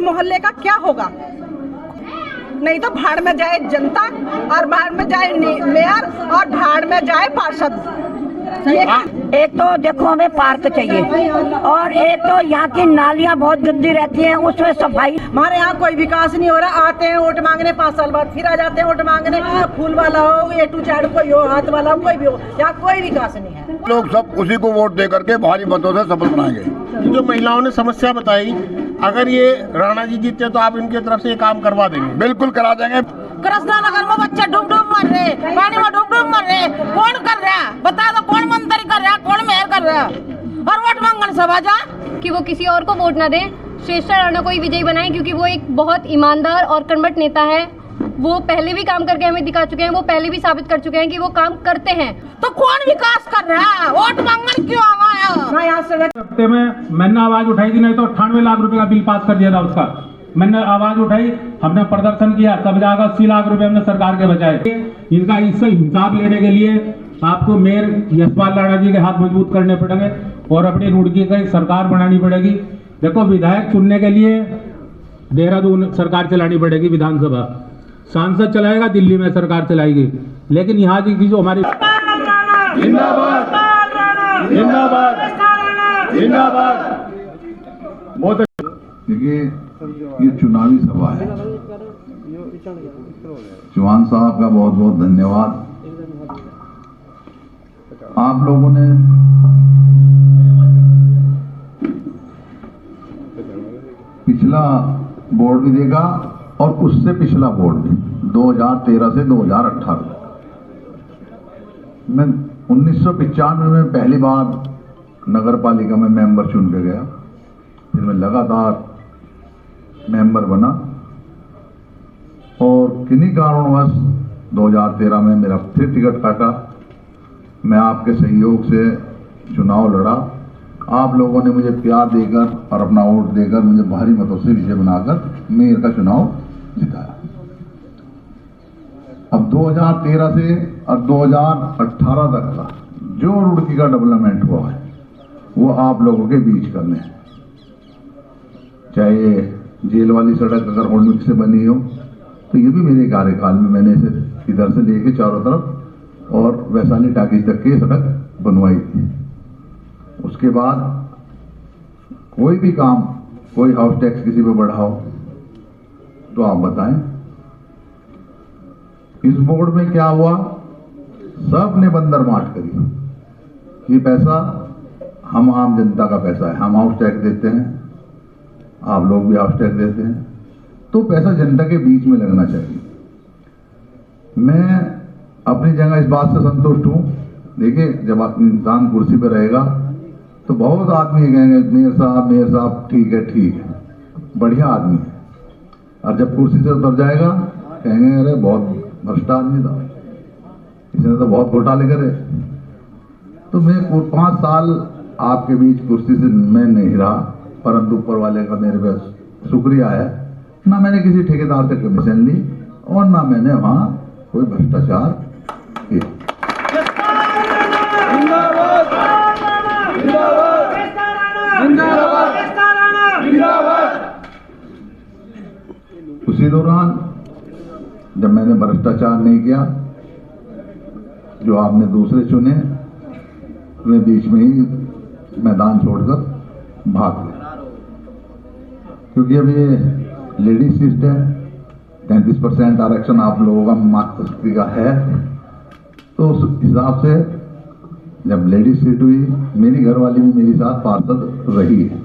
मोहल्ले का क्या होगा? नहीं तो भाड़ में जाए जनता और भाड़ में जाए मेयर और भाड़ में जाए पार्षद। एक तो देखो हमें पार्क चाहिए और एक तो यहाँ की नालियाँ बहुत गंदी रहती हैं, उसमें सफाई। हमारे यहाँ कोई विकास नहीं हो रहा। आते हैं वोट मांगने, 5 साल बाद फिर आ जाते हैं वोट मांगने। फूल वाला हो, A to Z कोई हो, हाथ वाला हो, कोई भी हो, यहाँ कोई विकास नहीं है। लोग सब उसी को वोट दे करके भारी मतों से सफल बनाएंगे। जो महिलाओं ने समस्या बताई, अगर ये राणा जी जीते तो आप इनकी तरफ से ये काम करवा देंगे? बिल्कुल करा देंगे। कृष्णा नगर में बच्चे डूब डूब मर रहे, पानी में डूब डूब मर रहे। कौन कर रहा? बता दो, कौन मंत्री कर रहा, कौन मेयर कर रहा? और वोट मांगने सब आ जा कि वो किसी और को वोट ना दें, श्रेष्ठा राणा को ही विजयी बनाएं, क्योंकि वो एक बहुत ईमानदार और कर्मठ नेता है। वो पहले भी काम करके हमें दिखा चुके हैं, वो पहले भी साबित कर चुके हैं कि वो काम करते हैं। तो कौन विकास कर रहा? वोट मांगने क्यों आया? हफ्ते में मैंने आवाज उठाई थी, नहीं तो 98 लाख रुपए का बिल पास कर दिया था उसका। मैंने आवाज उठाई, हमने प्रदर्शन किया, तब जाकर 80 लाख रुपए हमने सरकार के बचाए। इनका इससे हिसाब लेने के लिए आपको मेयर यशपाल राणा जी के हाथ मजबूत करने पड़ेंगे और अपनी रुड़की की सरकार बनानी पड़ेगी। देखो, विधायक चुनने के लिए देहरादून सरकार चलानी पड़ेगी, विधानसभा सांसद चलाएगा, दिल्ली में सरकार चलाएगी, लेकिन यहाँ की जो हमारी जिंदाबाद जिंदाबाद जिंदाबाद। देखिए, ये चुनावी सभा है। चौहान साहब का बहुत बहुत धन्यवाद। आप लोगों ने पिछला बोर्ड भी देखा और उससे पिछला बोर्ड भी, 2013 से 2018 तक। मैं 1995 में पहली बार नगर पालिका में मेंबर चुन के गया, फिर मैं लगातार मेंबर बना और किन्हीं कारणवश 2013 में मेरा फिर टिकट काटा। मैं आपके सहयोग से चुनाव लड़ा। आप लोगों ने मुझे प्यार देकर और अपना वोट देकर मुझे भारी मतों से विजय बनाकर मेयर का चुनाव जिताया। अब 2013 से और 2018 तक का जो रुड़की का डेवलपमेंट हुआ है वो आप लोगों के बीच करने हैं। चाहे जेल वाली सड़क अगर होल्डिंग से बनी हो तो ये भी मेरे कार्यकाल में मैंने इसे इधर से लेके चारों तरफ और वैशाली टाकीज तक की सड़क बनवाई थी। उसके बाद कोई भी काम, कोई हाउस टैक्स किसी पे बढ़ाओ तो आप बताएं। इस बोर्ड में क्या हुआ? सब ने बंदर मार करी। ये पैसा हम आम जनता का पैसा है, हम हाउस टैक्स देते हैं, आप लोग भी हाउस टैक्स देते हैं, तो पैसा जनता के बीच में लगना चाहिए। मैं अपनी जगह इस बात से संतुष्ट हूं। देखिए, जब इंसान कुर्सी पर रहेगा तो बहुत आदमी कहेंगे मेयर साहब ठीक है, बढ़िया आदमी है, और जब कुर्सी से उतर जाएगा कहेंगे अरे बहुत भ्रष्ट आदमी था, इसने तो बहुत घोटाले करे। तो मैं 5 साल आपके बीच कुर्सी से मैं नहीं रहा, परंतु ऊपर वाले का मेरे पे शुक्रिया है। ना मैंने किसी ठेकेदार से कमीशन ली और ना मैंने वहां कोई भ्रष्टाचार किया। उसी दौरान जब मैंने भ्रष्टाचार नहीं किया, जो आपने दूसरे चुने, वे बीच में ही मैदान छोड़कर भाग गए। क्योंकि अब ये लेडीज सीट है, 33% आरक्षण आप लोगों का मातृशक्ति का है, तो उस हिसाब से जब लेडीज सीट हुई, मेरी घरवाली भी मेरे साथ पार्षद रही है।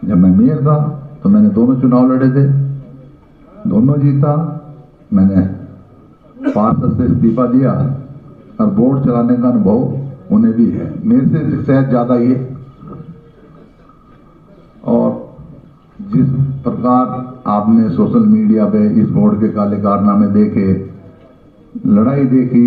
जब मैं मेयर था तो मैंने दोनों चुनाव लड़े थे, दोनों जीता। मैंने पार्षद से इस्तीफा दिया और बोर्ड चलाने का अनुभव उन्हें भी है, मेरे से शायद ज्यादा ही है। और जिस प्रकार आपने सोशल मीडिया पे इस बोर्ड के काले कारनामे देखे, लड़ाई देखी,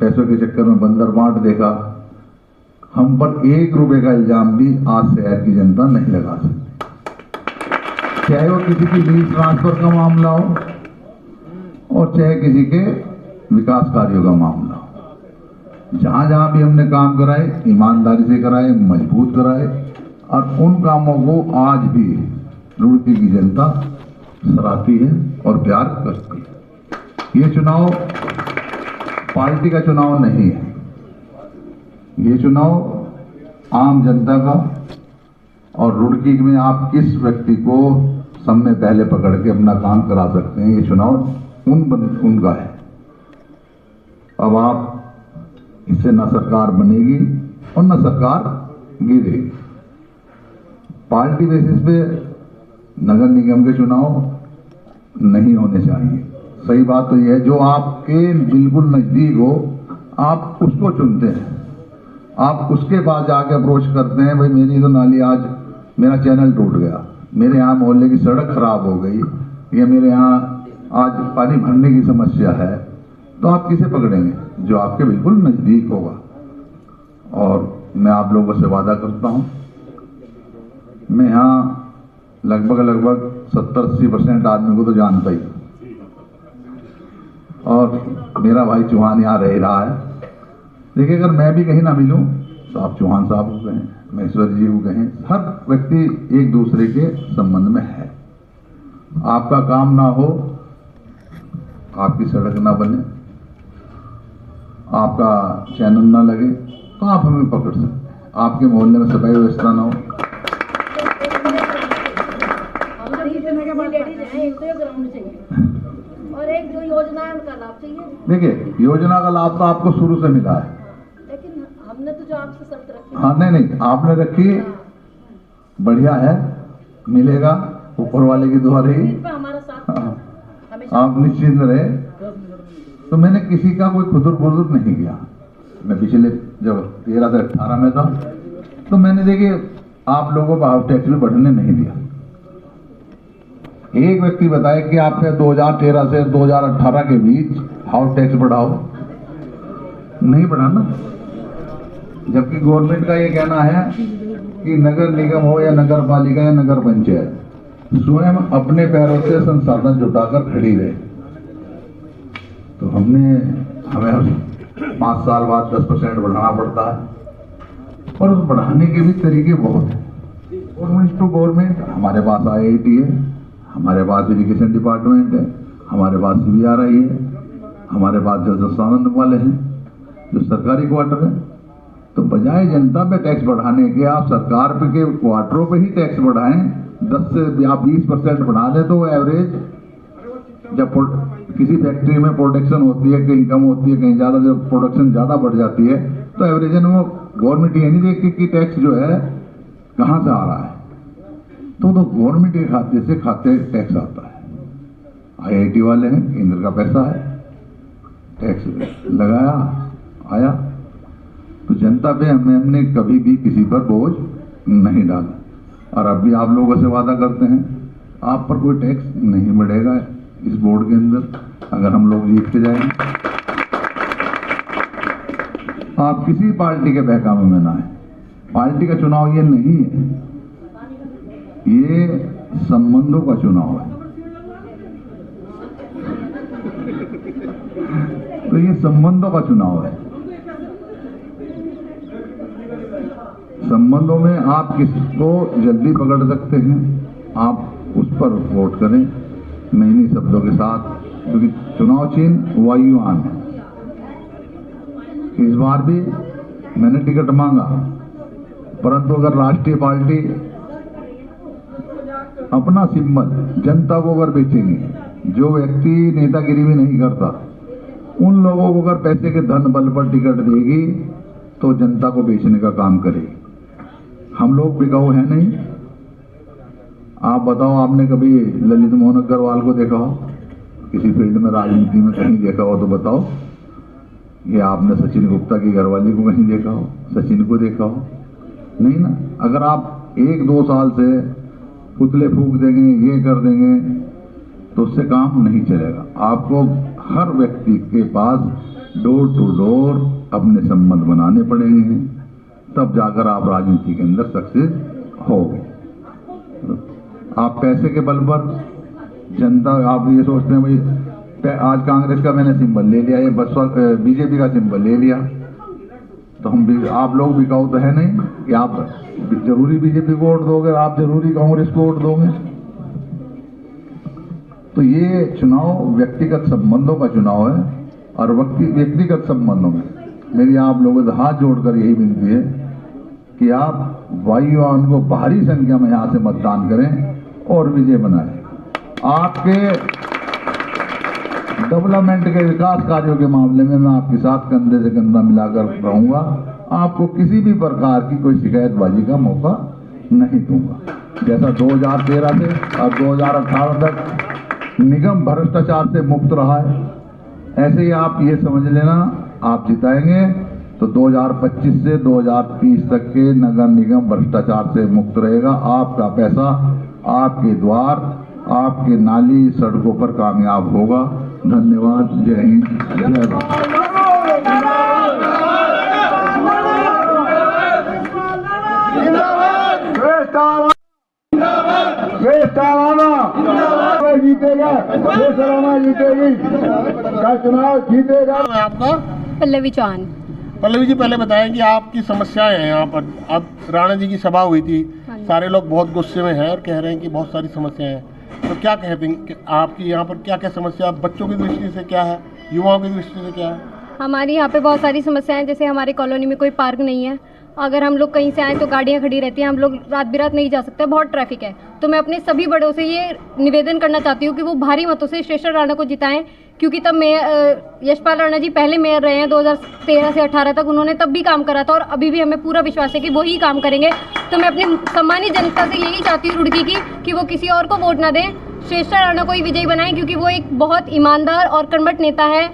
पैसों के चक्कर में बंदर बांट देखा, हम पर 1 रुपए का इल्जाम भी आज शहर की जनता नहीं लगा सकती। चाहे वो किसी की लीज ट्रांसफर का मामला हो और चाहे किसी के विकास कार्यों का मामला हो, जहां जहां भी हमने काम कराए ईमानदारी से कराए, मजबूत कराए, और उन कामों को आज भी रुड़की की जनता सराहती है और प्यार करती है। ये चुनाव पार्टी का चुनाव नहीं है, ये चुनाव आम जनता का। और रुड़की में आप किस व्यक्ति को समय पहले पकड़ के अपना काम करा सकते हैं, ये चुनाव उनका है। अब आप इससे न सरकार बनेगी और न सरकार गिरेगी। पार्टी बेसिस पे नगर निगम के चुनाव नहीं होने चाहिए। सही बात तो यह है, जो आपके बिल्कुल नजदीक हो आप उसको चुनते हैं, आप उसके पास जाके अप्रोच करते हैं, भाई मेरी तो नाली आज मेरा चैनल टूट गया, मेरे यहाँ मोहल्ले की सड़क खराब हो गई, या मेरे यहाँ आज पानी भरने की समस्या है, तो आप किसे पकड़ेंगे? जो आपके बिल्कुल नजदीक होगा। और मैं आप लोगों से वादा करता हूँ, मैं यहाँ लगभग 70-80% आदमी को तो जानता ही, और मेरा भाई चौहान यहाँ रह रहा है। देखिए, अगर मैं भी कहीं ना मिलूं तो आप चौहान साहब को कहें, महेश्वर जी को कहें, हर व्यक्ति एक दूसरे के संबंध में है। आपका काम ना हो, आपकी सड़क ना बने, आपका चैनल ना लगे, तो आप हमें पकड़ सकते हैं। आपके मोहल्ले में सफाई व्यवस्था ना हो, और एक जो योजना है उनका लाभ चाहिए। देखिए योजना का लाभ तो आपको शुरू से मिला है, लेकिन हमने तो जो आपसे शर्त रखी। हाँ नहीं आपने रखी, बढ़िया है, मिलेगा, ऊपर वाले की दुआ रही। हमारा साथ आप निश्चिंत रहे। तो मैंने किसी का कोई खुदुर नहीं किया। मैं पिछले जब 13 से 18 में था, तो मैंने देखिए आप लोगों को हाउस टैक्स भी बढ़ने नहीं दिया। एक व्यक्ति बताए कि आपने 2013 से 2018 के बीच हाउस टैक्स बढ़ाओ, नहीं बढ़ाना। जबकि गवर्नमेंट का ये कहना है कि नगर निगम हो या नगर पालिका या नगर पंचायत स्वयं अपने पैरों से संसाधन जुटाकर खड़ी रहे। तो हमें 5 साल बाद 10% बढ़ाना पड़ता है, और उस बढ़ाने के भी तरीके बहुत हैं। गवर्नमेंट टू गवर्नमेंट, हमारे पास IIT है, हमारे पास इरिगेशन डिपार्टमेंट है, हमारे पास CBRI है, हमारे पास जल संसाधन वाले हैं, जो सरकारी क्वार्टर है। तो बजाय जनता पे टैक्स बढ़ाने के आप सरकार पे के क्वार्टरों पे ही टैक्स बढ़ाएं, 10 से आप 20% बढ़ा दें, तो एवरेज जब किसी फैक्ट्री में प्रोडक्शन होती है, कहीं कम होती है, कहीं ज़्यादा, जब प्रोडक्शन ज़्यादा बढ़ जाती है, तो एवरेजन वो गवर्नमेंट ये नहीं देखती कि टैक्स जो है कहाँ से आ रहा है, तो गवर्नमेंट के खाते से टैक्स आता है। IIT वाले हैं, केंद्र का पैसा है, टैक्स लगाया आया, तो जनता पे हमने कभी भी किसी पर बोझ नहीं डाला। और अब भी आप लोगों से वादा करते हैं, आप पर कोई टैक्स नहीं बढ़ेगा इस बोर्ड के अंदर, अगर हम लोग जीत के जाएंगे। आप किसी पार्टी के बहकावे में ना आए। पार्टी का चुनाव ये नहीं है, ये संबंधों का चुनाव है। तो ये संबंधों का चुनाव है। संबंधों में आप किसको जल्दी पकड़ सकते हैं, आप उस पर वोट करें नई शब्दों के साथ, क्योंकि चुनाव चिन्ह वायुयान है। इस बार भी मैंने टिकट मांगा, परंतु अगर राष्ट्रीय पार्टी अपना सिंबल जनता को अगर बेचेंगे, जो व्यक्ति नेतागिरी भी नहीं करता, उन लोगों को अगर पैसे के धन बल पर टिकट देगी, तो जनता को बेचने का काम करेगी। हम लोग बिकाऊ है नहीं। आप बताओ, आपने कभी ललित मोहन अग्रवाल को देखा हो किसी फील्ड में, राजनीति में कहीं देखा हो तो बताओ। ये आपने सचिन गुप्ता की घरवाली को कहीं देखा हो, सचिन को देखा हो? नहीं ना। अगर आप 1-2 साल से पुतले फूंक देंगे, ये कर देंगे, तो उससे काम नहीं चलेगा। आपको हर व्यक्ति के पास डोर टू डोर अपने संबंध बनाने पड़ेंगे, तब जाकर आप राजनीति के अंदर सक्सेस होगे। आप पैसे के बल पर जनता, आप ये सोचते हैं भाई आज कांग्रेस का मैंने सिंबल ले लिया, ये बसपा बीजेपी का सिंबल ले लिया, तो आप लोग बिकाऊ तो है नहीं कि आप जरूरी बीजेपी को वोट दोगे, आप जरूरी कांग्रेस को वोट दोगे। तो ये चुनाव व्यक्तिगत संबंधों का चुनाव है और व्यक्तिगत संबंधों में मेरी आप लोगों से हाथ जोड़कर यही विनती है कि आप वायुयान को भारी संख्या में यहाँ से मतदान करें और विजय बनाएं। आपके डेवलपमेंट के विकास कार्यों के मामले में मैं आपके साथ कंधे से कंधा मिलाकर रहूंगा। आपको किसी भी प्रकार की कोई शिकायतबाजी का मौका नहीं दूंगा। जैसा 2013 से और 2018 तक निगम भ्रष्टाचार से मुक्त रहा है, ऐसे ही आप ये समझ लेना आप जिताएंगे तो 2025 से 2030 तक के नगर निगम भ्रष्टाचार से मुक्त रहेगा। आपका पैसा आपके द्वार, आपके नाली सड़कों पर कामयाब होगा। धन्यवाद। जय हिंद, जय भारत। जीतेगा, जीतेगी, चुनाव जीतेगा। आपका पल्लवी चौहान। पल्लवी जी, पहले बताएं कि आपकी समस्याएं हैं यहाँ पर। अब राणा जी की सभा हुई थी, सारे लोग बहुत गुस्से में हैं और कह रहे हैं कि बहुत सारी समस्याएं हैं। तो क्या कहते हैं कि आपकी यहाँ पर क्या क्या समस्या, बच्चों की दृष्टि से क्या है, युवाओं की दृष्टि से क्या है? हमारी यहाँ पे बहुत सारी समस्याएं हैं। जैसे हमारे कॉलोनी में कोई पार्क नहीं है, अगर हम लोग कहीं से आए तो गाड़ियाँ खड़ी रहती हैं, हम लोग रात बिरात नहीं जा सकते, बहुत ट्रैफिक है। तो मैं अपने सभी बड़ों से ये निवेदन करना चाहती हूँ कि वो भारी मतों से श्रेष्ठ राणा को जिताएं, क्योंकि तब यशपाल राणा जी पहले मेयर रहे हैं 2013 से 18 तक, उन्होंने तब भी काम करा था और अभी भी हमें पूरा विश्वास है कि वो ही काम करेंगे। तो मैं अपनी सम्मानित जनता से यही चाहती हूँ रुड़की की कि वो किसी और को वोट ना दें, श्रेष्ठ राणा को ही विजयी बनाएं, क्योंकि वो एक बहुत ईमानदार और कर्मठ नेता है।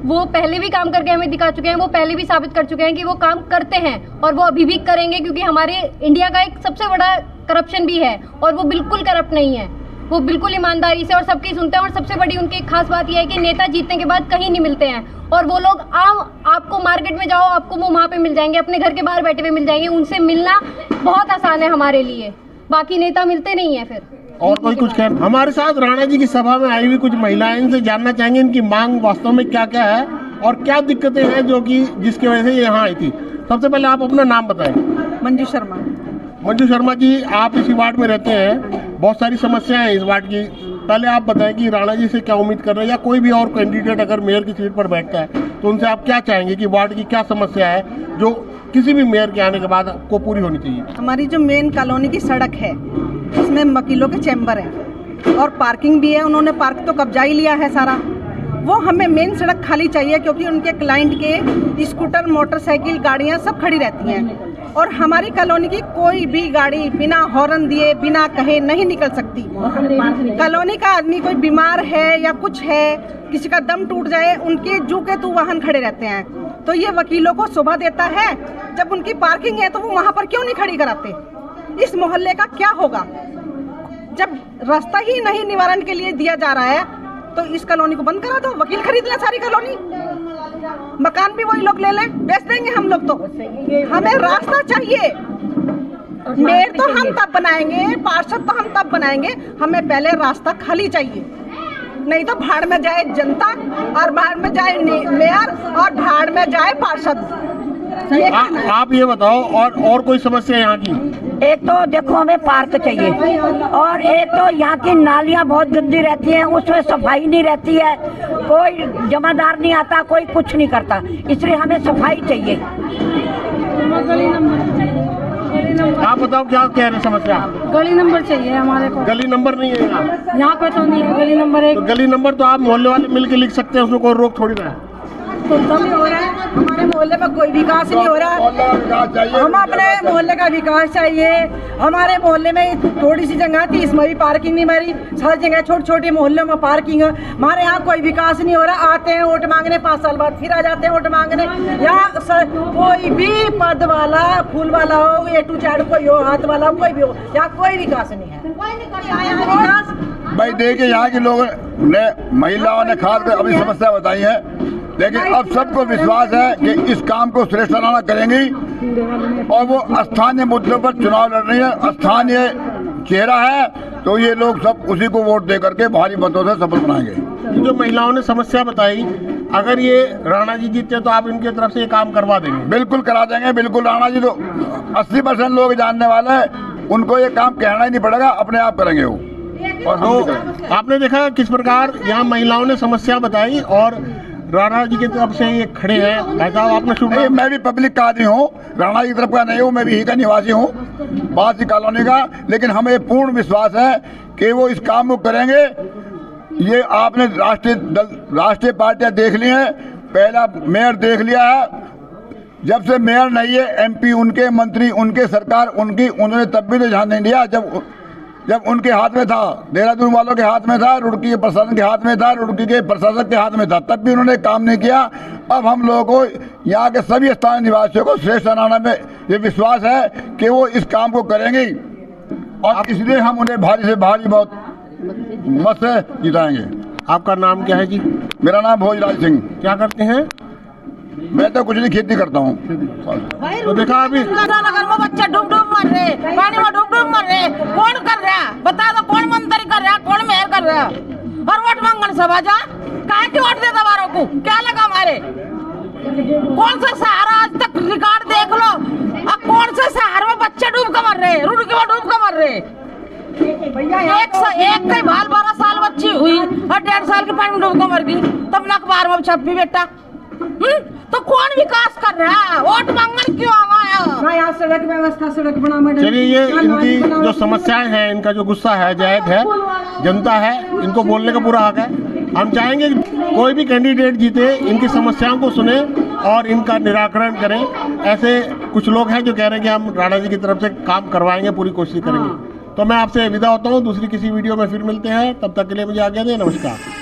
वो पहले भी काम करके हमें दिखा चुके हैं, वो पहले भी साबित कर चुके हैं कि वो काम करते हैं और वो अभी भी करेंगे, क्योंकि हमारे इंडिया का एक सबसे बड़ा करप्शन भी है और वो बिल्कुल करप्ट नहीं है। वो बिल्कुल ईमानदारी से और सबकी सुनते हैं। और सबसे बड़ी उनकी एक खास बात यह है कि नेता जीतने के बाद कहीं नहीं मिलते हैं और वो लोग आपको मार्केट में जाओ, आपको वो वहाँ पे मिल जाएंगे, अपने घर के बाहर बैठे हुए मिल जाएंगे। उनसे मिलना बहुत आसान है हमारे लिए, बाकी नेता मिलते नहीं है। फिर और कोई कुछ कह, हमारे साथ राणा जी की सभा में आई हुई कुछ महिलाएं, इनसे जानना चाहेंगे इनकी मांग वास्तव में क्या क्या है और क्या दिक्कतें हैं जो कि जिसकी वजह से यहाँ आई थी। सबसे पहले आप अपना नाम बताएं। मंजू शर्मा। मंजू शर्मा जी, आप इसी वार्ड में रहते हैं, बहुत सारी समस्याएं हैं इस वार्ड की। पहले आप बताएं कि राणा जी से क्या उम्मीद कर रहे हैं, या कोई भी और कैंडिडेट अगर मेयर की सीट पर बैठता है तो उनसे आप क्या चाहेंगे कि वार्ड की क्या समस्या है जो किसी भी मेयर के आने के बाद आपको पूरी होनी चाहिए? हमारी जो मेन कॉलोनी की सड़क है उसमें वकीलों के चैम्बर हैं और पार्किंग भी है। उन्होंने पार्क तो कब्जा ही लिया है सारा। वो हमें मेन सड़क खाली चाहिए, क्योंकि उनके क्लाइंट के स्कूटर, मोटरसाइकिल, गाड़ियां सब खड़ी रहती हैं और हमारी कॉलोनी की कोई भी गाड़ी बिना हॉर्न दिए, बिना कहे नहीं निकल सकती। कॉलोनी का आदमी कोई बीमार है या कुछ है, किसी का दम टूट जाए, उनके जू के तू वाहन खड़े रहते हैं। तो ये वकीलों को शोभा देता है। जब उनकी पार्किंग है तो वो वहाँ पर क्यों नहीं खड़ी कराते? इस मोहल्ले का क्या होगा जब रास्ता ही नहीं निवारण के लिए दिया जा रहा है? तो इस कॉलोनी को बंद करा दो, वकील खरीद ले सारी कॉलोनी, मकान भी वही लोग ले लें, बेच देंगे हम लोग। तो हमें रास्ता चाहिए। मेयर तो हम तब बनाएंगे, पार्षद तो हम तब बनाएंगे, हमें पहले रास्ता खाली चाहिए। नहीं तो भाड़ में जाए जनता और भाड़ में जाए मेयर और भाड़ में जाए पार्षद। आप ये बताओ, और कोई समस्या यहाँ की? एक तो देखो हमें पार्क चाहिए और एक तो यहाँ की नालियाँ बहुत गंदी रहती हैं, उसमें सफाई नहीं रहती है, कोई जमादार नहीं आता, कोई कुछ नहीं करता, इसलिए हमें सफाई चाहिए। आप बताओ क्या कह रहे समस्या? गली नंबर चाहिए हमारे को। गली नंबर नहीं है यहाँ पे तो नहीं है गली नंबर 1। तो गली नंबर तो आप मोहल्ले वाले मिल के लिख सकते हैं, उसमें कोई रोक थोड़ी ना है। तो तब हो रहा है, हमारे मोहल्ले में कोई विकास नहीं हो रहा। हम अपने मोहल्ले का विकास चाहिए। हमारे मोहल्ले में थोड़ी सी जगह थी, इसमें भी पार्किंग नहीं मारी, सारी जगह छोटे छोटे मोहल्लों में पार्किंग है। हमारे यहाँ कोई विकास नहीं हो रहा। आते हैं वोट मांगने, 5 साल बाद फिर आ जाते हैं वोट मांगने। यहाँ कोई भी पद वाला, फूल वाला हो, A to Z कोई हो, हाथ वाला हो, कोई भी हो, यहाँ कोई विकास नहीं है। विकास भाई देखिए, यहाँ के लोगों ने, महिलाओं ने खासकर अपनी समस्या बताई है, लेकिन अब सबको विश्वास है कि इस काम को श्रेष्ठ राणा करेंगी और वो स्थानीय मुद्दों पर चुनाव लड़ रही है। स्थानीय चेहरा है तो ये लोग सब उसी को वोट दे करके भारी मतों से सफल बनाएंगे। जो महिलाओं ने समस्या बताई, अगर ये राणा जी जीतते तो आप इनकी तरफ से ये काम करवा देंगे? बिल्कुल करा देंगे, बिल्कुल। राणा जी तो 80% लोग जानने वाले हैं, उनको ये काम कहना ही नहीं पड़ेगा, अपने आप करेंगे वो। तो आपने देखा किस प्रकार यहाँ महिलाओं ने समस्या बताई और राणा जी की तरफ से ये खड़े हैं। भाई साहब आपने शुभ नहीं, मैं भी पब्लिक का आदमी हूँ, राणा की तरफ का नहीं हूँ, मैं भी यही का निवासी हूँ, बासी कॉलोनी का। लेकिन हमें पूर्ण विश्वास है कि वो इस काम को करेंगे। ये आपने राष्ट्रीय पार्टियां देख ली हैं, पहला मेयर देख लिया है। जब से मेयर नहीं है, एमपी उनके, मंत्री उनके, सरकार उनकी, उन्होंने तब भी तो ध्यान नहीं दिया जब उनके हाथ में था, देहरादून वालों के हाथ में था, रुड़की के प्रशासन के हाथ में था, रुड़की के प्रशासक के हाथ में था, तब भी उन्होंने काम नहीं किया। अब हम लोगों को, यहाँ के सभी स्थानीय निवासियों को श्रेष्ठ राणा में ये विश्वास है कि वो इस काम को करेंगे और इसलिए हम उन्हें भारी से भारी बहुत मत से जिताएंगे। आपका नाम क्या है जी? मेरा नाम भोजराज सिंह। क्या करते हैं? मैं तो कुछ नहीं, खेती करता हूँ। तो देखा अभी नगर में बच्चे डूब मर रहे, पानी में डूब मर रहे, कौन कर रहा है? बता दो कौन मंत्री कर रहा है, कौन मेयर कर रहा है? और वोट मांगने सभा जा, कहाँ की वोट देता बारों को? क्या लगा हमारे? कौन सा सहारा आज तक रिकॉर्ड देख लो, अब कौन से शहर में बच्चे डूब कर मर रहे, रुड़की में डूब कर मर रहे। एक कई बाल 12 साल बच्ची हुई और 1.5 साल के पानी में डूब कर मर गई, तब न अखबार में छपी बेटा। तो कौन विकास कर रहा है? वोट मांगने क्यों आया? यहाँ सड़क व्यवस्था, सड़क बना। चलिए, ये इनकी जो समस्याएं हैं, इनका जो गुस्सा है जायज है, जनता है, इनको बोलने का पूरा हक है। हम चाहेंगे कोई भी कैंडिडेट जीते, इनकी समस्याओं को सुने और इनका निराकरण करें। ऐसे कुछ लोग हैं जो कह रहे हैं कि हम राणा जी की तरफ से काम करवाएंगे, पूरी कोशिश करेंगे। तो मैं आपसे विदा होता हूँ, दूसरी किसी वीडियो में फिर मिलते हैं, तब तक के लिए मुझे आज्ञा दें। नमस्कार।